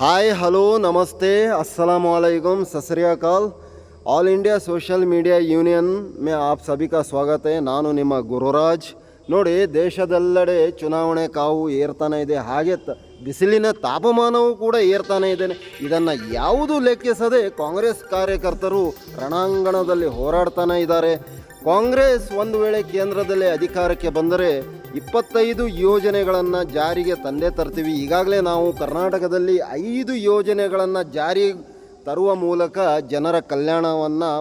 Hi hello नमस्ते अस्सलाम वालेकुम सत श्री अकाल। All India social media union में आप सभी का स्वागत है। ನಾನು ನಿಮ್ಮ ಗುರುರಾಜ್। ನೋಡಿ, ದೇಶದೆಲ್ಲೆಡೆ ಚುನಾವಣೆ ಕಾವು ಏರ್ತಾನೆ ಇದೆ, ಹಾಗೆ ಬಿಸಿಲಿನ ತಾಪಮಾನವೂ ಕೂಡ ಏರ್ತಾನೆ ಇದೆ. ಇದನ್ನು ಯಾವುದೂ ಲೆಕ್ಕಿಸದೆ ಕಾಂಗ್ರೆಸ್ ಕಾರ್ಯಕರ್ತರು ರಣಾಂಗಣದಲ್ಲಿ ಹೋರಾಡ್ತಾನೆ ಇದ್ದಾರೆ. ಕಾಂಗ್ರೆಸ್ ಒಂದು ವೇಳೆ ಕೇಂದ್ರದಲ್ಲಿ ಅಧಿಕಾರಕ್ಕೆ ಬಂದರೆ 25 ಯೋಜನೆಗಳನ್ನು ಜಾರಿಗೆ ತಂದೆ ತರ್ತೀವಿ. ಈಗಾಗಲೇ ನಾವು ಕರ್ನಾಟಕದಲ್ಲಿ 5 ಯೋಜನೆಗಳನ್ನು ಜಾರಿ ತರುವ ಮೂಲಕ ಜನರ ಕಲ್ಯಾಣವನ್ನು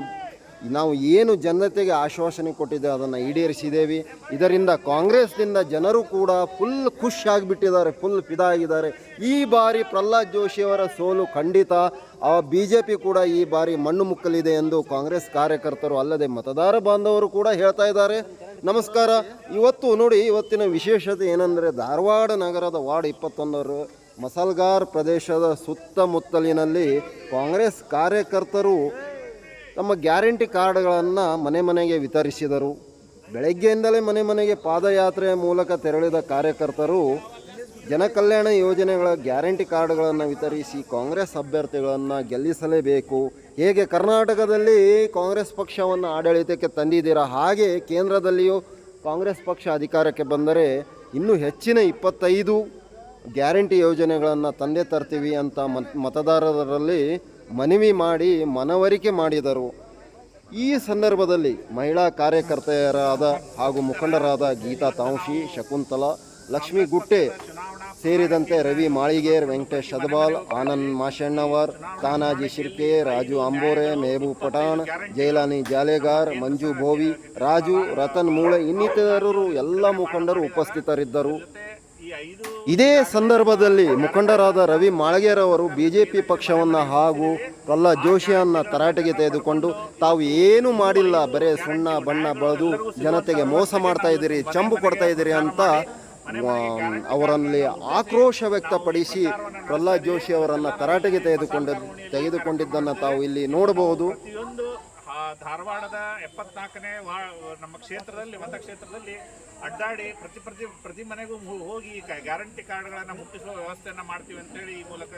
ನಾವು ಏನು ಜನತೆಗೆ ಆಶ್ವಾಸನೆ ಕೊಟ್ಟಿದ್ದೇವೆ ಅದನ್ನು ಈಡೇರಿಸಿದ್ದೇವೆ. ಇದರಿಂದ ಕಾಂಗ್ರೆಸ್ನಿಂದ ಜನರು ಕೂಡ ಫುಲ್ ಖುಷ್ ಆಗಿಬಿಟ್ಟಿದ್ದಾರೆ, ಫುಲ್ ಫಿದಾ ಆಗಿದ್ದಾರೆ. ಈ ಬಾರಿ ಪ್ರಹ್ಲಾದ್ ಜೋಶಿಯವರ ಸೋಲು ಖಂಡಿತ. BJP ಕೂಡ ಈ ಬಾರಿ ಮಣ್ಣು ಮುಕ್ಕಲಿದೆ ಎಂದು ಕಾಂಗ್ರೆಸ್ ಕಾರ್ಯಕರ್ತರು ಅಲ್ಲದೆ ಮತದಾರ ಬಾಂಧವರು ಕೂಡ ಹೇಳ್ತಾ ಇದ್ದಾರೆ. ನಮಸ್ಕಾರ. ಇವತ್ತು ನೋಡಿ, ಇವತ್ತಿನ ವಿಶೇಷತೆ ಏನಂದರೆ, ಧಾರವಾಡ ನಗರದ ವಾರ್ಡ್ 21 ಮಸಲ್ಗಾರ್ ಪ್ರದೇಶದ ಸುತ್ತಮುತ್ತಲಿನಲ್ಲಿ ಕಾಂಗ್ರೆಸ್ ಕಾರ್ಯಕರ್ತರು ತಮ್ಮ ಗ್ಯಾರಂಟಿ ಕಾರ್ಡ್ಗಳನ್ನು ಮನೆ ಮನೆಗೆ ವಿತರಿಸಿದರು. ಬೆಳಗ್ಗೆಯಿಂದಲೇ ಮನೆ ಮನೆಗೆ ಪಾದಯಾತ್ರೆಯ ಮೂಲಕ ತೆರಳಿದ ಕಾರ್ಯಕರ್ತರು ಜನಕಲ್ಯಾಣ ಯೋಜನೆಗಳ ಗ್ಯಾರಂಟಿ ಕಾರ್ಡ್ಗಳನ್ನು ವಿತರಿಸಿ ಕಾಂಗ್ರೆಸ್ ಅಭ್ಯರ್ಥಿಗಳನ್ನು ಗೆಲ್ಲಿಸಲೇಬೇಕು. ಹೇಗೆ ಕರ್ನಾಟಕದಲ್ಲಿ ಕಾಂಗ್ರೆಸ್ ಪಕ್ಷವನ್ನು ಆಡಳಿತಕ್ಕೆ ತಂದಿದ್ದೀರಾ, ಹಾಗೆ ಕೇಂದ್ರದಲ್ಲಿಯೂ ಕಾಂಗ್ರೆಸ್ ಪಕ್ಷ ಅಧಿಕಾರಕ್ಕೆ ಬಂದರೆ ಇನ್ನೂ ಹೆಚ್ಚಿನ 25 ಗ್ಯಾರಂಟಿ ಯೋಜನೆಗಳನ್ನು ತಂದೆ ತರ್ತೀವಿ ಅಂತ ಮತದಾರರಲ್ಲಿ ಮನವಿ ಮಾಡಿ ಮನವರಿಕೆ ಮಾಡಿದರು. ಈ ಸಂದರ್ಭದಲ್ಲಿ ಮಹಿಳಾ ಕಾರ್ಯಕರ್ತೆಯರಾದ ಹಾಗೂ ಮುಖಂಡರಾದ ಗೀತಾ ತಾಂಶಿ, ಶಕುಂತಲಾ, ಲಕ್ಷ್ಮೀ ಗುಟ್ಟೆ ಸೇರಿದಂತೆ ರವಿ ಮಾಳಿಗೇರ್, ವೆಂಕಟೇಶ್ ಅದ್ಬಾಲ್, ಆನಂದ್ ಮಾಶಣ್ಣವರ್, ತಾನಾಜಿ ಶಿರ್ಕೆ, ರಾಜು ಅಂಬೋರೆ, ಮೆಹಬೂಬ್ ಪಠಾಣ್, ಜೈಲಾನಿ ಜಾಲೆಗಾರ್, ಮಂಜು ಭೋವಿ, ರಾಜು, ರತನ್ ಮೂಳೆ ಇನ್ನಿತರರು ಎಲ್ಲ ಮುಖಂಡರು ಉಪಸ್ಥಿತರಿದ್ದರು. ಇದೇ ಸಂದರ್ಭದಲ್ಲಿ ಮುಖಂಡರಾದ ರವಿ ಮಾಳಗೇರ್ ಅವರು BJP ಪಕ್ಷವನ್ನು ಹಾಗೂ ಪ್ರಹ್ಲಾದ್ ಜೋಶಿಯನ್ನು ತರಾಟೆಗೆ ತೆಗೆದುಕೊಂಡು, ತಾವು ಏನು ಮಾಡಿಲ್ಲ, ಬರೇ ಸುಣ್ಣ ಬಣ್ಣ ಬಳದು ಜನತೆಗೆ ಮೋಸ ಮಾಡ್ತಾ ಇದ್ದೀರಿ, ಚಂಬು ಕೊಡ್ತಾ ಇದ್ದೀರಿ ಅಂತ ಅವರಲ್ಲಿ ಆಕ್ರೋಶ ವ್ಯಕ್ತಪಡಿಸಿ ಪ್ರಹ್ಲಾದ್ ಜೋಶಿ ಅವರನ್ನು ತರಾಟೆಗೆ ತೆಗೆದುಕೊಂಡಿದ್ದನ್ನು ತಾವು ಇಲ್ಲಿ ನೋಡಬಹುದು. ಧಾರವಾಡದ 74ನೇ ನಮ್ಮ ಕ್ಷೇತ್ರದಲ್ಲಿ ಮತಕ್ಷೇತ್ರದಲ್ಲಿ ಅಡ್ಡಾಡಿ ಪ್ರತಿ ಮನೆಗೂ ಹೋಗಿ ಗ್ಯಾರಂಟಿ ಕಾರ್ಡ್ಗಳನ್ನು ಮುಟ್ಟಿಸುವ ವ್ಯವಸ್ಥೆಯನ್ನು ಮಾಡ್ತೀವಿ ಅಂತೇಳಿ ಈ ಮೂಲಕ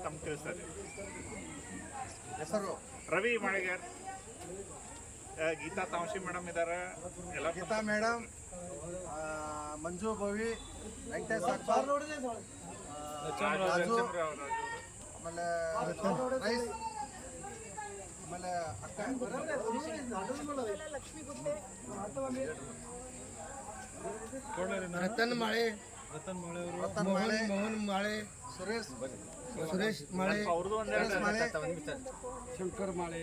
ತಮ್ಗೆ ತಿಳಿಸ್ತಾರೆ. ಹೆಸರು ರವಿ ಮಾಳಿಗೇರ್, ಗೀತಾ ತಾಂಶಿ ಮೇಡಮ್ ಇದ್ದಾರೆ, ಗೀತಾ ಮೇಡಮ್, ಮಂಜು ಭವಿ, ವೆಂಕಟೇಶ್ ಅಕ್ಬರ್, ಆಮೇಲೆ ರತನ್ ಮಾಳೆ, ಮೋಹನ್ ಮಾಳೆ, ಸುರೇಶ್ ಮಾಳೆ, ಶಂಕರ್ ಮಾಳೆ.